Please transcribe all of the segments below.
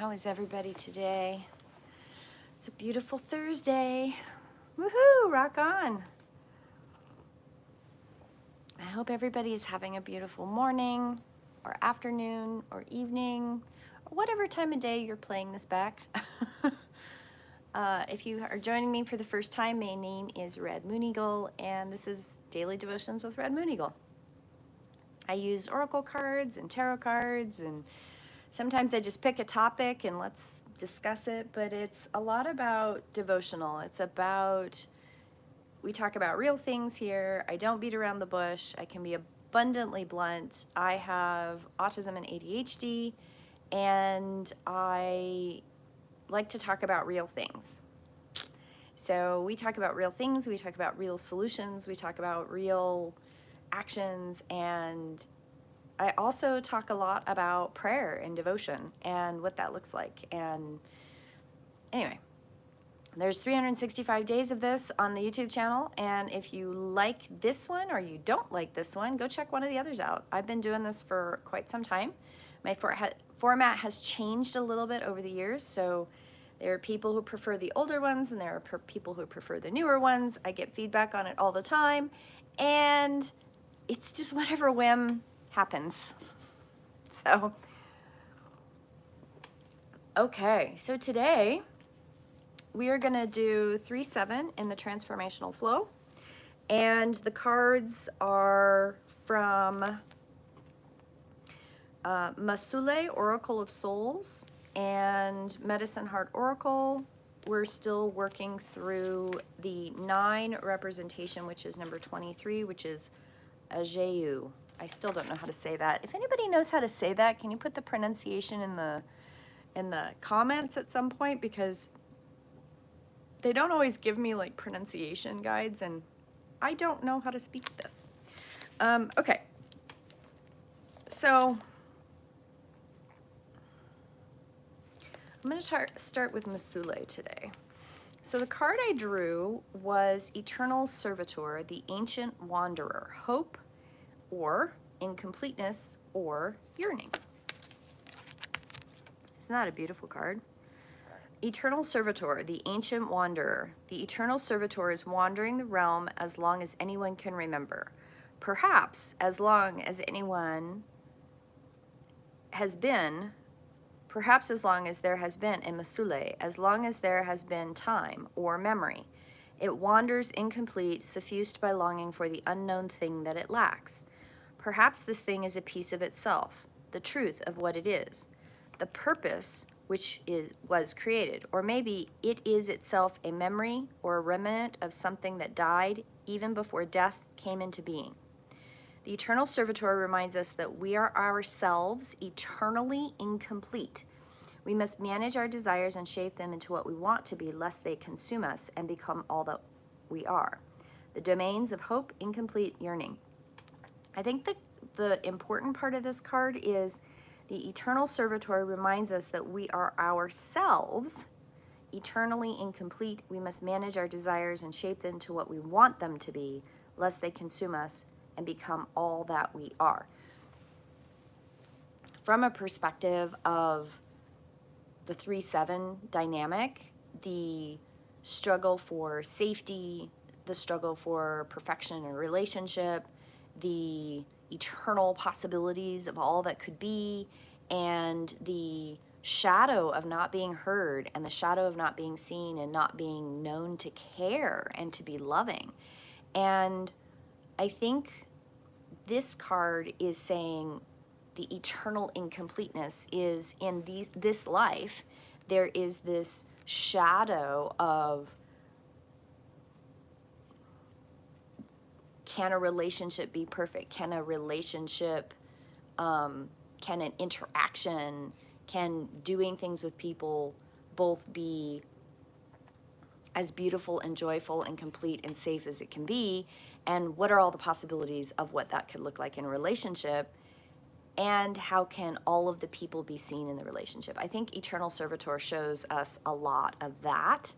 How is everybody today? It's a beautiful Thursday. Woohoo, rock on. I hope everybody's having a beautiful morning or afternoon or evening or whatever time of day you're playing this back. If you are joining me for the first time, my name is Red Moon Eagle, and this is Daily Devotions with Red Moon Eagle. I use oracle cards and tarot cards, and sometimes I just pick a topic and let's discuss it, but it's a lot about devotional. It's about, we talk about real things here. I don't beat around the bush. I can be abundantly blunt. I have autism and ADHD, and I like to talk about real things. So we talk about real things, we talk about real solutions, we talk about real actions, and I also talk a lot about prayer and devotion and what that looks like. And anyway, there's 365 days of this on the YouTube channel, and if you like this one or you don't like this one, go check one of the others out. I've been doing this for quite some time. My format has changed a little bit over the years, so there are people who prefer the older ones and there are people who prefer the newer ones. I get feedback on it all the time, and it's just whatever whim happens. So, okay, so today we are going to do 3-7 in the transformational flow, and the cards are from Mausolea, Oracle of Souls, and Medicine Heart Oracle. We're still working through the 9 representation, which is number 23, which is Ajayu. I still don't know how to say that. If anybody knows how to say that, can you put the pronunciation in the comments at some point, because they don't always give me like pronunciation guides and I don't know how to speak this. Okay, so I'm going to start with Mausolea today. So the card I drew was Eternal Servitor, the Ancient Wanderer, hope or incompleteness or yearning. Isn't that a beautiful card? Eternal Servitor, the Ancient Wanderer. The Eternal Servitor is wandering the realm as long as anyone can remember. Perhaps as long as anyone has been, perhaps as long as there has been in Mausolea, as long as there has been time or memory. It wanders incomplete, suffused by longing for the unknown thing that it lacks. Perhaps this thing is a piece of itself, the truth of what it is, the purpose which was created, or maybe it is itself a memory or a remnant of something that died even before death came into being. The Eternal Servitor reminds us that we are ourselves eternally incomplete. We must manage our desires and shape them into what we want to be, lest they consume us and become all that we are. The domains of hope, incomplete, yearning. I think the important part of this card is the Eternal Servitor reminds us that we are ourselves eternally incomplete. We must manage our desires and shape them to what we want them to be, lest they consume us and become all that we are. From a perspective of the 3-7 dynamic, the struggle for safety, the struggle for perfection in a relationship, the eternal possibilities of all that could be, and the shadow of not being heard and the shadow of not being seen and not being known to care and to be loving. And I think this card is saying the eternal incompleteness is in this life. There is this shadow of, can a relationship be perfect? Can a relationship, can an interaction, can doing things with people both be as beautiful and joyful and complete and safe as it can be? And what are all the possibilities of what that could look like in a relationship? And how can all of the people be seen in the relationship? I think Eternal Servitor shows us a lot of that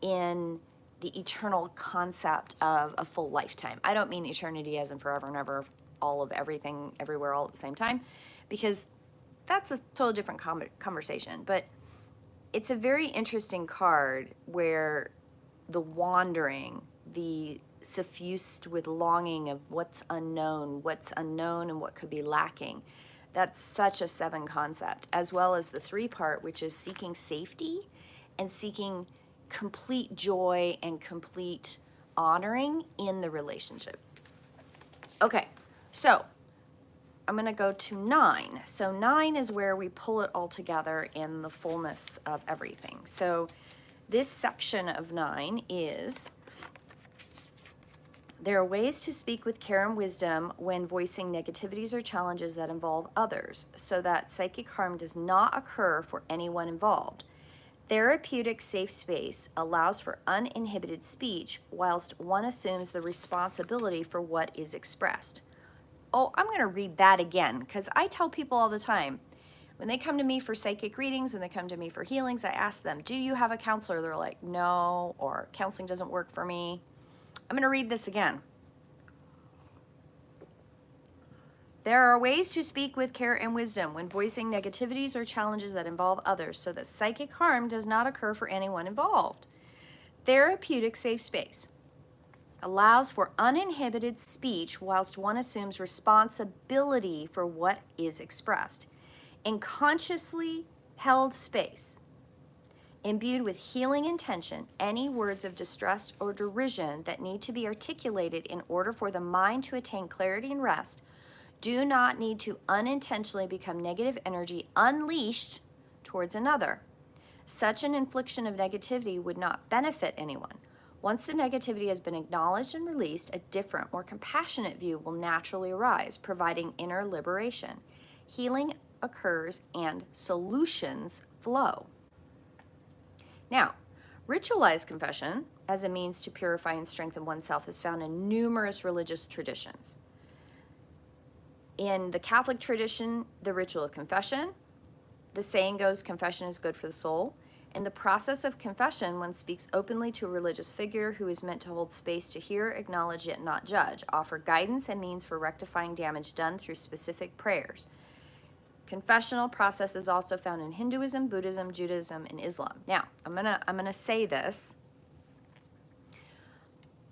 in the eternal concept of a full lifetime. I don't mean eternity as in forever and ever, all of everything, everywhere, all at the same time, because that's a totally different conversation. But it's a very interesting card where the wandering, the suffused with longing of what's unknown and what could be lacking. That's such a 7 concept, as well as the 3 part, which is seeking safety and seeking complete joy and complete honoring in the relationship. Okay, so I'm going to go to 9. So 9 is where we pull it all together in the fullness of everything. So this section of 9 is, there are ways to speak with care and wisdom when voicing negativities or challenges that involve others, so that psychic harm does not occur for anyone involved. Therapeutic safe space allows for uninhibited speech whilst one assumes the responsibility for what is expressed. Oh, I'm going to read that again, because I tell people all the time, when they come to me for psychic readings, when they come to me for healings, I ask them, do you have a counselor? They're like, no, or counseling doesn't work for me. I'm going to read this again. There are ways to speak with care and wisdom when voicing negativities or challenges that involve others, so that psychic harm does not occur for anyone involved. Therapeutic safe space allows for uninhibited speech whilst one assumes responsibility for what is expressed. In consciously held space, imbued with healing intention, any words of distress or derision that need to be articulated in order for the mind to attain clarity and rest do not need to unintentionally become negative energy unleashed towards another. Such an infliction of negativity would not benefit anyone. Once the negativity has been acknowledged and released, a different, more compassionate view will naturally arise, providing inner liberation. Healing occurs and solutions flow. Now, ritualized confession as a means to purify and strengthen oneself is found in numerous religious traditions. In the Catholic tradition, the ritual of confession, the saying goes, confession is good for the soul. In the process of confession, one speaks openly to a religious figure who is meant to hold space to hear, acknowledge, yet not judge, offer guidance and means for rectifying damage done through specific prayers. Confessional process is also found in Hinduism, Buddhism, Judaism, and Islam. Now, I'm gonna say this.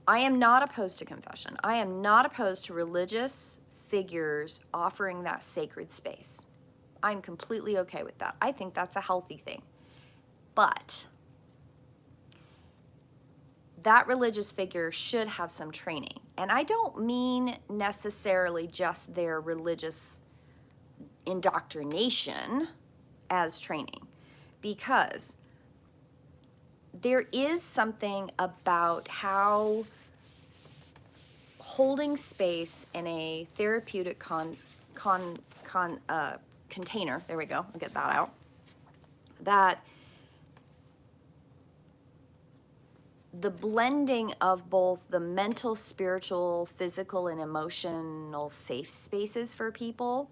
I am not opposed to confession. I am not opposed to religious figures offering that sacred space. I'm completely okay with that. I think that's a healthy thing. But that religious figure should have some training. And I don't mean necessarily just their religious indoctrination as training, because there is something about how holding space in a therapeutic container, there we go, I'll get that out, that the blending of both the mental, spiritual, physical, and emotional safe spaces for people,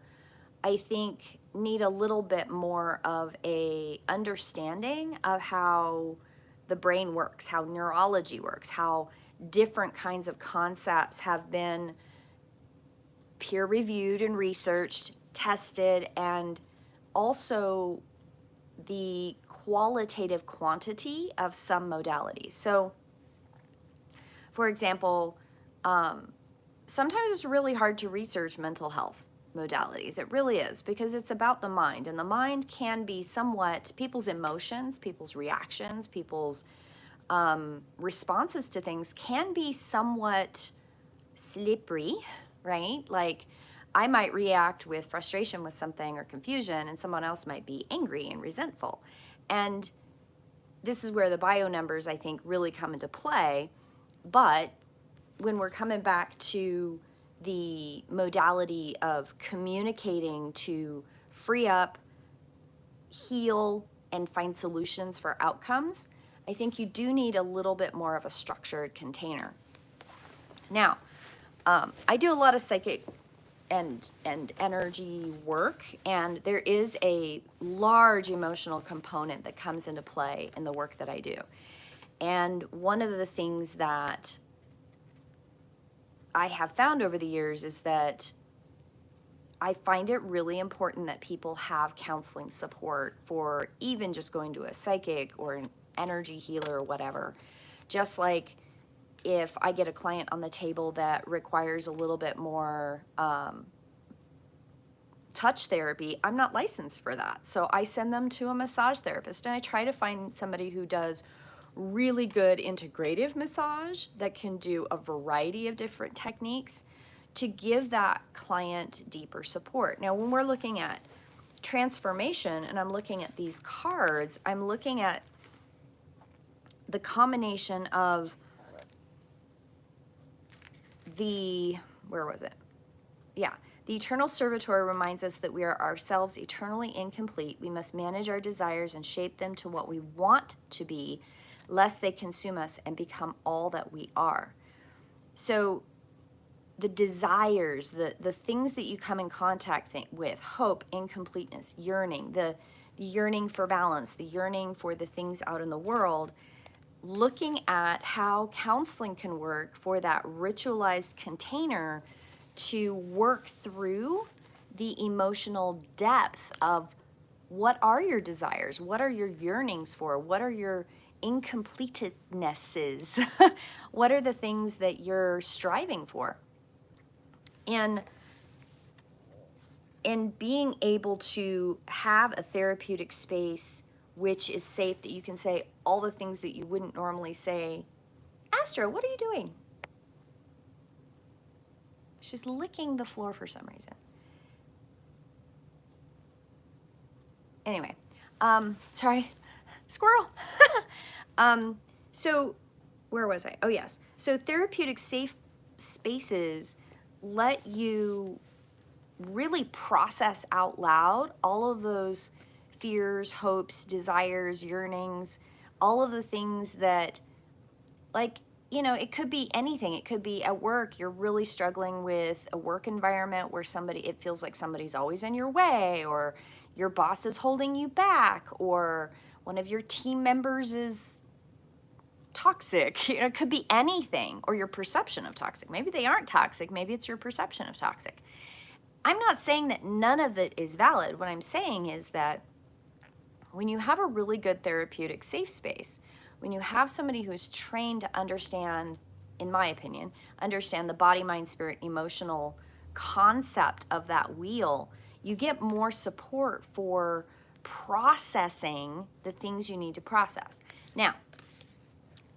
I think, need a little bit more of a understanding of how the brain works, how neurology works, how different kinds of concepts have been peer reviewed and researched, tested, and also the qualitative quantity of some modalities. So, for example, sometimes it's really hard to research mental health modalities. It really is, because it's about the mind, and the mind can be somewhat, people's emotions, people's reactions, people's responses to things can be somewhat slippery, right? Like, I might react with frustration with something or confusion, and someone else might be angry and resentful. And this is where the bio numbers, I think, really come into play. But when we're coming back to the modality of communicating to free up, heal, and find solutions for outcomes, I think you do need a little bit more of a structured container. Now, I do a lot of psychic and energy work, and there is a large emotional component that comes into play in the work that I do. And one of the things that I have found over the years is that I find it really important that people have counseling support for even just going to a psychic or an energy healer or whatever. Just like if I get a client on the table that requires a little bit more touch therapy, I'm not licensed for that. So I send them to a massage therapist, and I try to find somebody who does really good integrative massage that can do a variety of different techniques to give that client deeper support. Now, when we're looking at transformation and I'm looking at these cards, I'm looking at the combination of where was it? Yeah. The eternal servitor reminds us that we are ourselves eternally incomplete. We must manage our desires and shape them to what we want to be, lest they consume us and become all that we are. So the desires, the things that you come in contact with, hope, incompleteness, yearning, the yearning for balance, the yearning for the things out in the world, looking at how counseling can work for that ritualized container to work through the emotional depth of what are your desires, what are your yearnings for, what are your incompletenesses, what are the things that you're striving for. And being able to have a therapeutic space which is safe, that you can say all the things that you wouldn't normally say. Astra, what are you doing? She's licking the floor for some reason. Anyway, sorry, squirrel. So where was I? Oh, yes. So therapeutic safe spaces let you really process out loud all of those fears, hopes, desires, yearnings, all of the things that, like, you know, it could be anything. It could be at work, you're really struggling with a work environment where it feels like somebody's always in your way, or your boss is holding you back, or one of your team members is toxic. You know, it could be anything, or your perception of toxic. Maybe they aren't toxic. Maybe it's your perception of toxic. I'm not saying that none of it is valid. What I'm saying is that when you have a really good therapeutic safe space, when you have somebody who's trained to understand, in my opinion, understand the body, mind, spirit, emotional concept of that wheel, you get more support for processing the things you need to process. Now,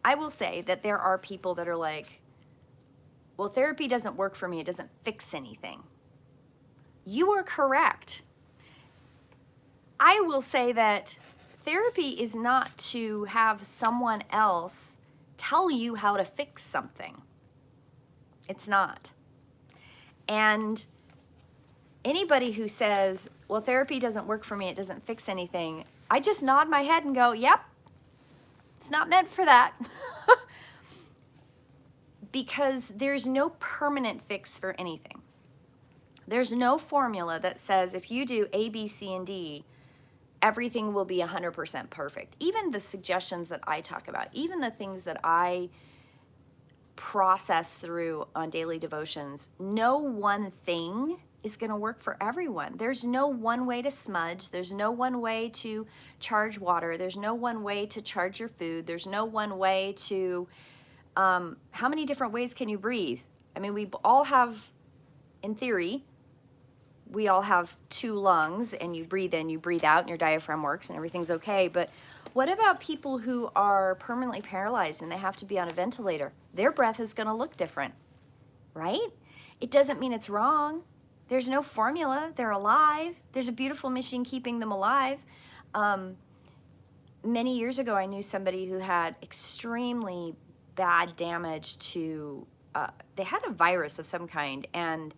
I will say that there are people that are like, well, therapy doesn't work for me. It doesn't fix anything. You are correct. I will say that therapy is not to have someone else tell you how to fix something. It's not. And anybody who says, well, therapy doesn't work for me, it doesn't fix anything, I just nod my head and go, yep, it's not meant for that. Because there's no permanent fix for anything. There's no formula that says if you do A, B, C, and D, everything will be 100% perfect. Even the suggestions that I talk about, even the things that I process through on daily devotions, no one thing is going to work for everyone. There's no one way to smudge. There's no one way to charge water. There's no one way to charge your food. There's no one way to, how many different ways can you breathe? I mean, we all have, in theory, we all have 2 lungs, and you breathe in, you breathe out, and your diaphragm works and everything's okay. But what about people who are permanently paralyzed and they have to be on a ventilator? Their breath is going to look different, right? It doesn't mean it's wrong. There's no formula. They're alive. There's a beautiful machine keeping them alive. Many years ago, I knew somebody who had extremely bad damage to, they had a virus of some kind, and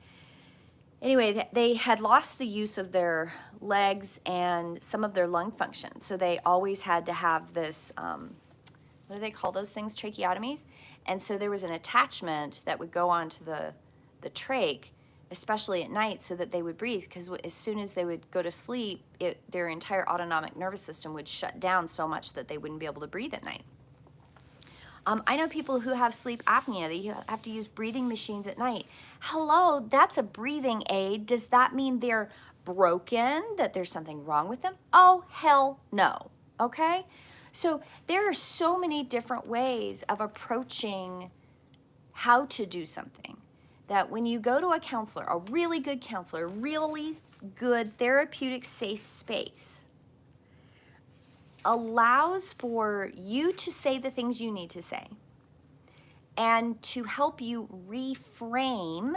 anyway, they had lost the use of their legs and some of their lung function. So they always had to have this, what do they call those things? Tracheotomies. And so there was an attachment that would go onto the trach, especially at night, so that they would breathe. Because as soon as they would go to sleep, their entire autonomic nervous system would shut down so much that they wouldn't be able to breathe at night. I know people who have sleep apnea. They have to use breathing machines at night. Hello, that's a breathing aid. Does that mean they're broken, that there's something wrong with them? Oh, hell no. Okay? So there are so many different ways of approaching how to do something that when you go to a counselor, a really good counselor, really good therapeutic safe space, allows for you to say the things you need to say and to help you reframe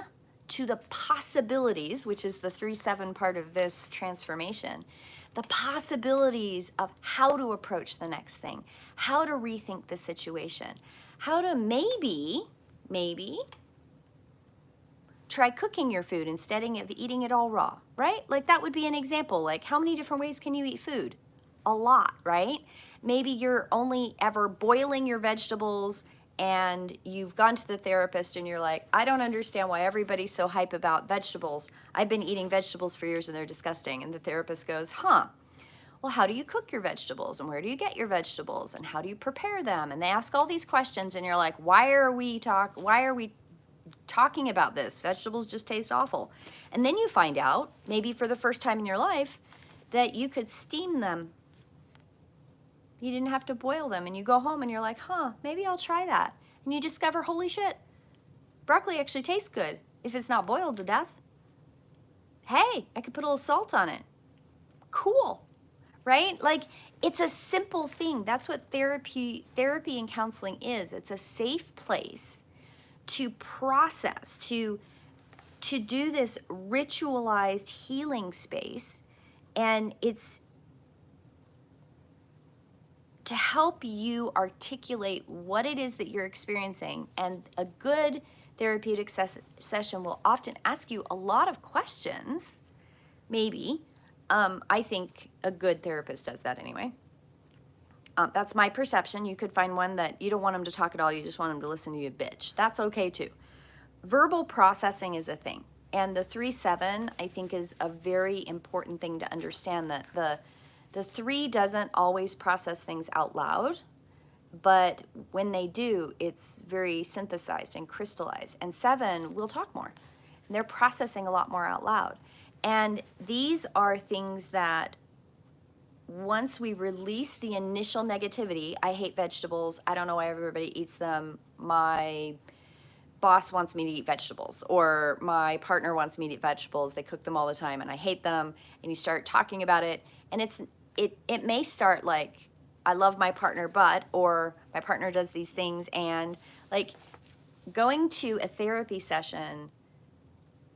to the possibilities, which is the 3-7 part of this transformation, the possibilities of how to approach the next thing, how to rethink the situation, how to maybe try cooking your food instead of eating it all raw, right? Like that would be an example. Like how many different ways can you eat food? A lot, right? Maybe you're only ever boiling your vegetables and you've gone to the therapist and you're like, I don't understand why everybody's so hype about vegetables. I've been eating vegetables for years and they're disgusting. And the therapist goes, well, how do you cook your vegetables and where do you get your vegetables and how do you prepare them? And they ask all these questions and you're like, why are we talking about this? Vegetables just taste awful. And then you find out, maybe for the first time in your life, that you could steam them. You didn't have to boil them. And you go home and you're like, maybe I'll try that. And you discover, holy shit, broccoli actually tastes good if it's not boiled to death. Hey, I could put a little salt on it. Cool, right? Like it's a simple thing. That's what therapy and counseling is. It's a safe place to process, to do this ritualized healing space, and it's to help you articulate what it is that you're experiencing. And a good therapeutic session will often ask you a lot of questions, maybe. I think a good therapist does that anyway. That's my perception. You could find one that you don't want them to talk at all. You just want them to listen to you bitch. That's okay too. Verbal processing is a thing. And the 3-7, I think, is a very important thing to understand, that the 3 doesn't always process things out loud, but when they do, it's very synthesized and crystallized. And 7 will talk more. And they're processing a lot more out loud. And these are things that once we release the initial negativity, I hate vegetables, I don't know why everybody eats them, my boss wants me to eat vegetables, or my partner wants me to eat vegetables, they cook them all the time and I hate them, and you start talking about it, and it may start like, I love my partner but, or my partner does these things, and like going to a therapy session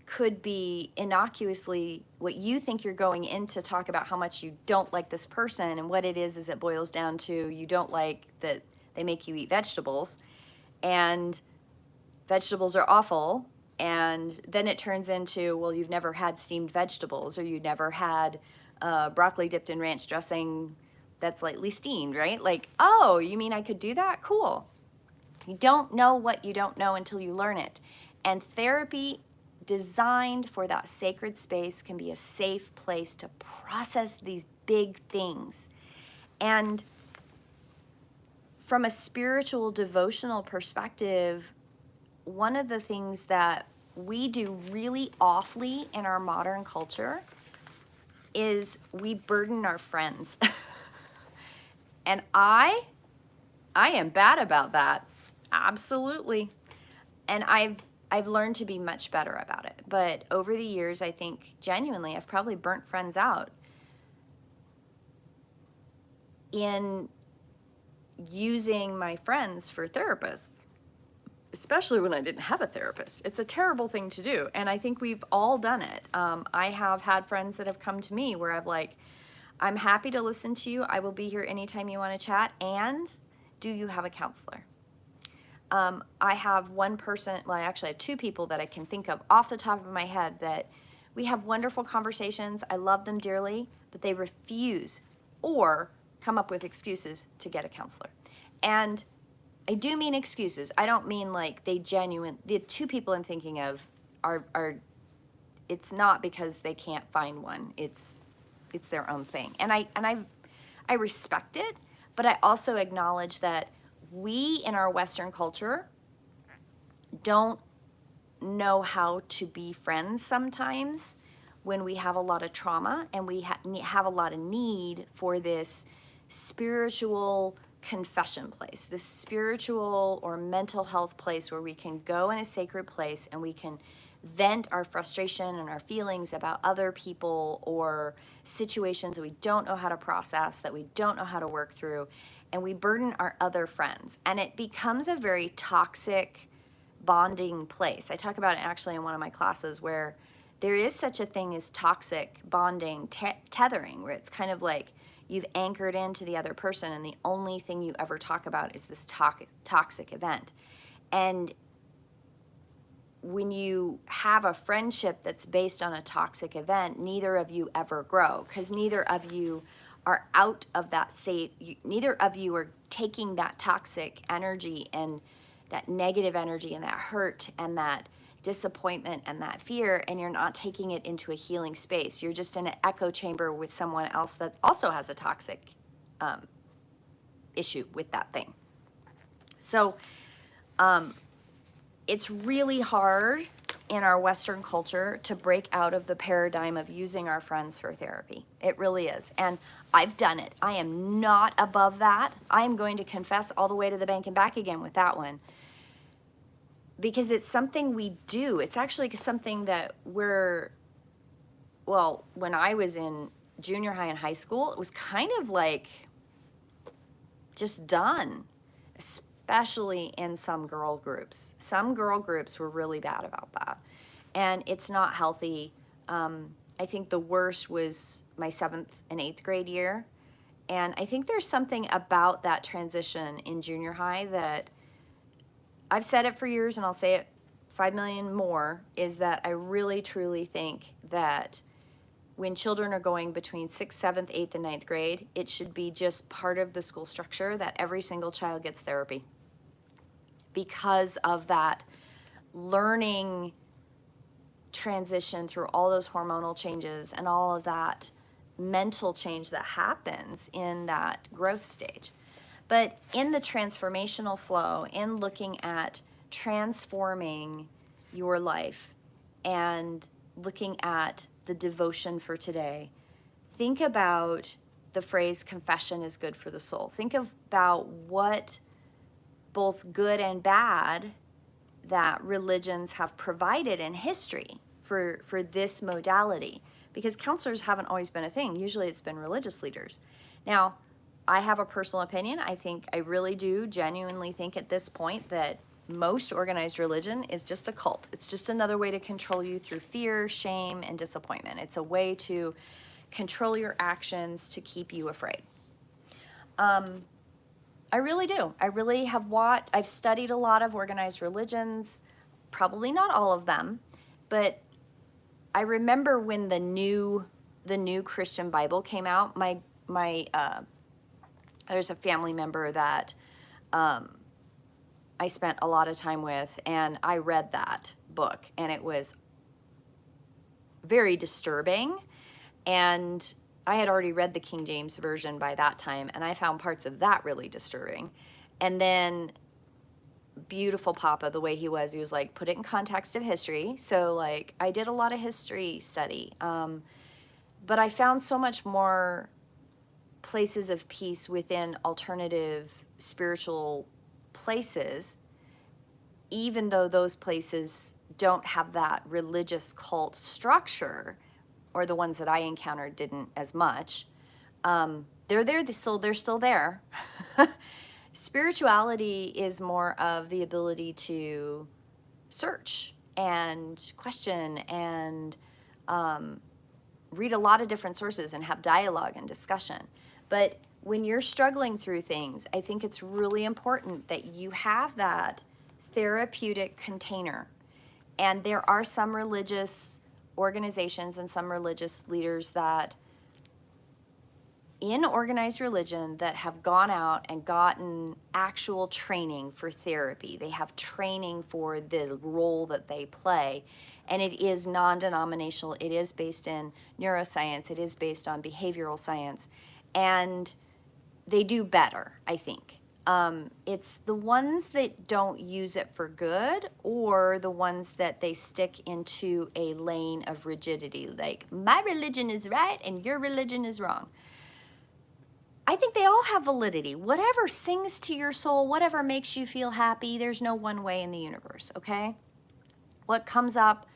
could be innocuously what you think you're going in to talk about, how much you don't like this person, and what it is it boils down to you don't like that they make you eat vegetables, and vegetables are awful. And then it turns into, well, you've never had steamed vegetables, or you never had broccoli dipped in ranch dressing that's lightly steamed, right? Like, oh, you mean I could do that? Cool. You don't know what you don't know until you learn it. And therapy designed for that sacred space can be a safe place to process these big things. And from a spiritual devotional perspective, one of the things that we do really awfully in our modern culture is we burden our friends. And I am bad about that. Absolutely. And I've learned to be much better about it. But over the years, I think genuinely I've probably burnt friends out in using my friends for therapists, especially when I didn't have a therapist. It's a terrible thing to do. And I think we've all done it. I have had friends that have come to me where I've like, I'm happy to listen to you. I will be here anytime you want to chat. And do you have a counselor? I have one person, well, I actually have 2 people that I can think of off the top of my head that we have wonderful conversations. I love them dearly, but they refuse or come up with excuses to get a counselor. And I do mean excuses. I don't mean like the 2 people I'm thinking of are it's not because they can't find one. It's their own thing. And I respect it, but I also acknowledge that we in our Western culture don't know how to be friends sometimes when we have a lot of trauma and we have a lot of need for this spiritual confession place, this spiritual or mental health place where we can go in a sacred place and we can vent our frustration and our feelings about other people or situations that we don't know how to process, that we don't know how to work through, and we burden our other friends. And it becomes a very toxic bonding place. I talk about it actually in one of my classes where there is such a thing as toxic bonding, tethering, where it's kind of like you've anchored into the other person and the only thing you ever talk about is this toxic event. And when you have a friendship that's based on a toxic event, neither of you ever grow because neither of you are out of that safe, neither of you are taking that toxic energy and that negative energy and that hurt and that disappointment and that fear, and you're not taking it into a healing space. You're just in an echo chamber with someone else that also has a toxic issue with that thing. So it's really hard in our Western culture to break out of the paradigm of using our friends for therapy. It really is. And I've done it. I am not above that. I am going to confess all the way to the bank and back again with that one. Because it's something we do. It's actually something that when I was in junior high and high school, it was kind of like just done, especially in some girl groups. Some girl groups were really bad about that. And it's not healthy. I think the worst was my 7th and 8th grade year. And I think there's something about that transition in junior high that I've said it for years and I'll say it 5 million more, is that I really truly think that when children are going between 6th, 7th, 8th, and 9th grade, it should be just part of the school structure that every single child gets therapy because of that learning transition through all those hormonal changes and all of that mental change that happens in that growth stage. But in the transformational flow, in looking at transforming your life and looking at the devotion for today, think about the phrase confession is good for the soul. Think about what both good and bad that religions have provided in history for this modality, because counselors haven't always been a thing. Usually it's been religious leaders. Now, I have a personal opinion. I really do genuinely think at this point that most organized religion is just a cult. It's just another way to control you through fear, shame, and disappointment. It's a way to control your actions to keep you afraid. I really do. I really have I've studied a lot of organized religions, probably not all of them, but I remember when the new Christian Bible came out, there's a family member that I spent a lot of time with, and I read that book, and it was very disturbing. And I had already read the King James Version by that time, and I found parts of that really disturbing. And then beautiful Papa, the way he was like, put it in context of history. So like I did a lot of history study, but I found so much more places of peace within alternative spiritual places, even though those places don't have that religious cult structure, or the ones that I encountered didn't as much. They're there, they're still there. Spirituality is more of the ability to search and question and read a lot of different sources and have dialogue and discussion. But when you're struggling through things, I think it's really important that you have that therapeutic container. And there are some religious organizations and some religious leaders that in organized religion that have gone out and gotten actual training for therapy. They have training for the role that they play. And it is non-denominational. It is based in neuroscience. It is based on behavioral science. And they do better, I think. It's the ones that don't use it for good, or the ones that they stick into a lane of rigidity, like my religion is right and your religion is wrong. I think they all have validity. Whatever sings to your soul, whatever makes you feel happy, there's no one way in the universe, okay? What comes up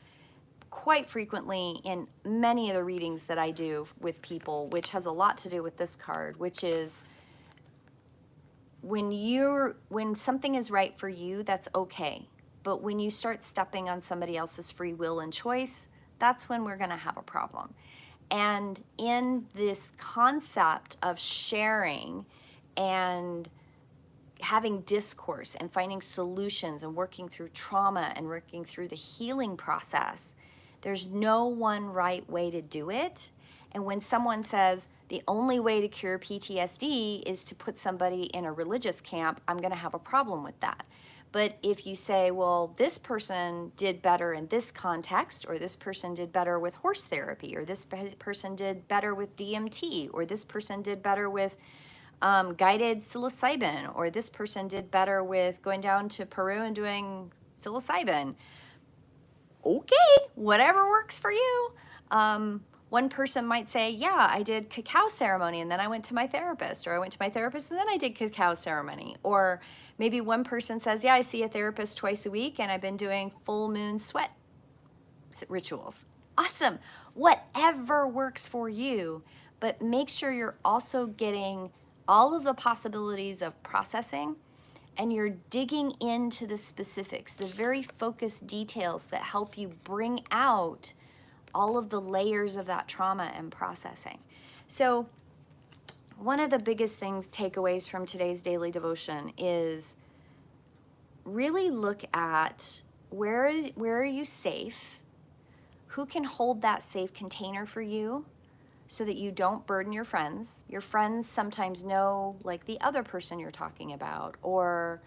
quite frequently in many of the readings that I do with people, which has a lot to do with this card, which is when something is right for you, that's okay. But when you start stepping on somebody else's free will and choice, that's when we're going to have a problem. And in this concept of sharing and having discourse and finding solutions and working through trauma and working through the healing process, there's no one right way to do it. And when someone says the only way to cure PTSD is to put somebody in a religious camp, I'm going to have a problem with that. But if you say, well, this person did better in this context, or this person did better with horse therapy, or this person did better with DMT, or this person did better with guided psilocybin, or this person did better with going down to Peru and doing psilocybin. Okay, whatever works for you. One person might say, yeah, I did cacao ceremony and then I went to my therapist, or I went to my therapist and then I did cacao ceremony. Or maybe one person says, yeah, I see a therapist twice a week and I've been doing full moon sweat rituals. Awesome. Whatever works for you, but make sure you're also getting all of the possibilities of processing, and you're digging into the specifics, the very focused details that help you bring out all of the layers of that trauma and processing. So one of the biggest things, takeaways from today's daily devotion, is really look at where are you safe, who can hold that safe container for you, so that you don't burden your friends. Your friends sometimes know, like, the other person you're talking about, or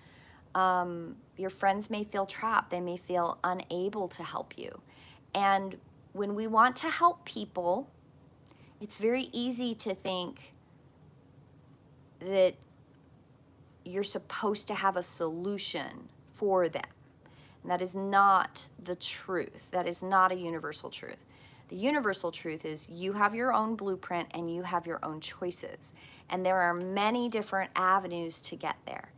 your friends may feel trapped. They may feel unable to help you. And when we want to help people, it's very easy to think that you're supposed to have a solution for them. And that is not the truth. That is not a universal truth. The universal truth is you have your own blueprint and you have your own choices. And there are many different avenues to get there.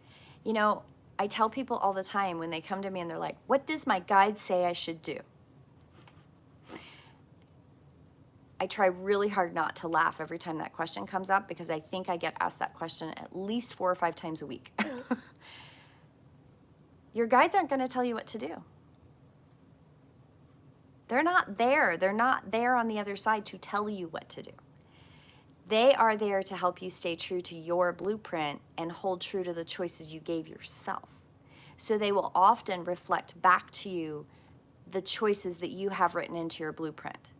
You know, I tell people all the time when they come to me and they're like, what does my guide say I should do? I try really hard not to laugh every time that question comes up, because I think I get asked that question at least 4 or 5 times a week. Your guides aren't going to tell you what to do. They're not there. They're not there on the other side to tell you what to do. They are there to help you stay true to your blueprint and hold true to the choices you gave yourself. So they will often reflect back to you the choices that you have written into your blueprint.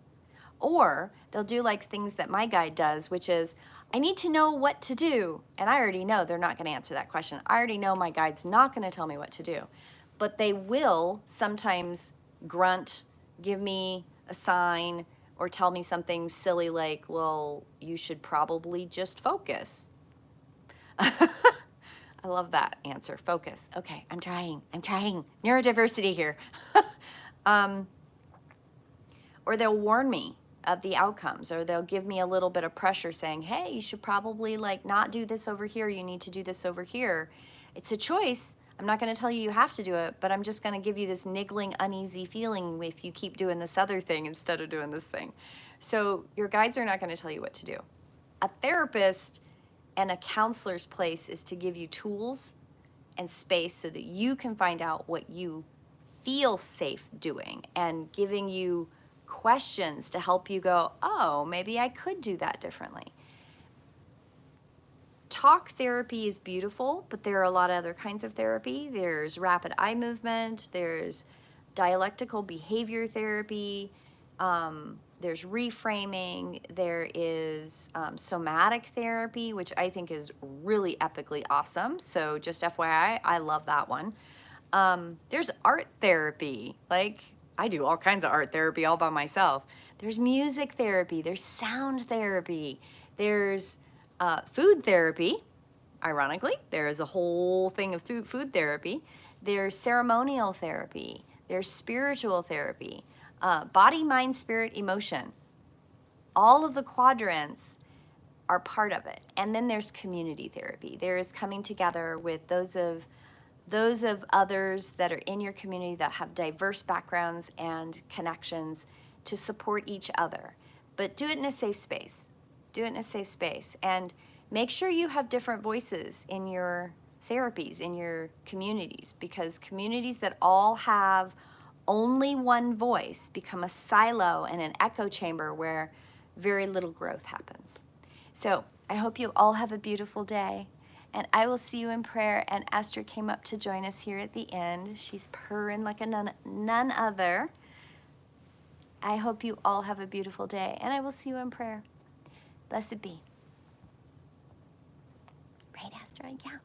Or they'll do like things that my guide does, which is, I need to know what to do. And I already know they're not going to answer that question. I already know my guide's not going to tell me what to do. But they will sometimes grunt, give me a sign, or tell me something silly like, well, you should probably just focus. I love that answer, focus. Okay, I'm trying. Neurodiversity here. Or they'll warn me of the outcomes, or they'll give me a little bit of pressure saying, hey, you should probably like not do this over here. You need to do this over here. It's a choice. I'm not going to tell you you have to do it, but I'm just going to give you this niggling, uneasy feeling if you keep doing this other thing instead of doing this thing. So your guides are not going to tell you what to do. A therapist and a counselor's place is to give you tools and space so that you can find out what you feel safe doing, and giving you questions to help you go, oh, maybe I could do that differently. Talk therapy is beautiful, but there are a lot of other kinds of therapy. There's rapid eye movement, there's dialectical behavior therapy, there's reframing, there is somatic therapy, which I think is really epically awesome. So just FYI, I love that one. There's art therapy. Like, I do all kinds of art therapy all by myself. There's music therapy, there's sound therapy, there's food therapy. ironically, there is a whole thing of food therapy. There's ceremonial therapy. There's spiritual therapy, body, mind, spirit, emotion. All of the quadrants are part of it. And then there's community therapy. There is coming together with those of others that are in your community that have diverse backgrounds and connections to support each other. But do it in a safe space. Do it in a safe space. And make sure you have different voices in your therapies, in your communities, because communities that all have only one voice become a silo and an echo chamber where very little growth happens. So I hope you all have a beautiful day, and I will see you in prayer. And Esther came up to join us here at the end. She's purring like a none other. I hope you all have a beautiful day, and I will see you in prayer. Blessed be. Right, Esther? Yeah.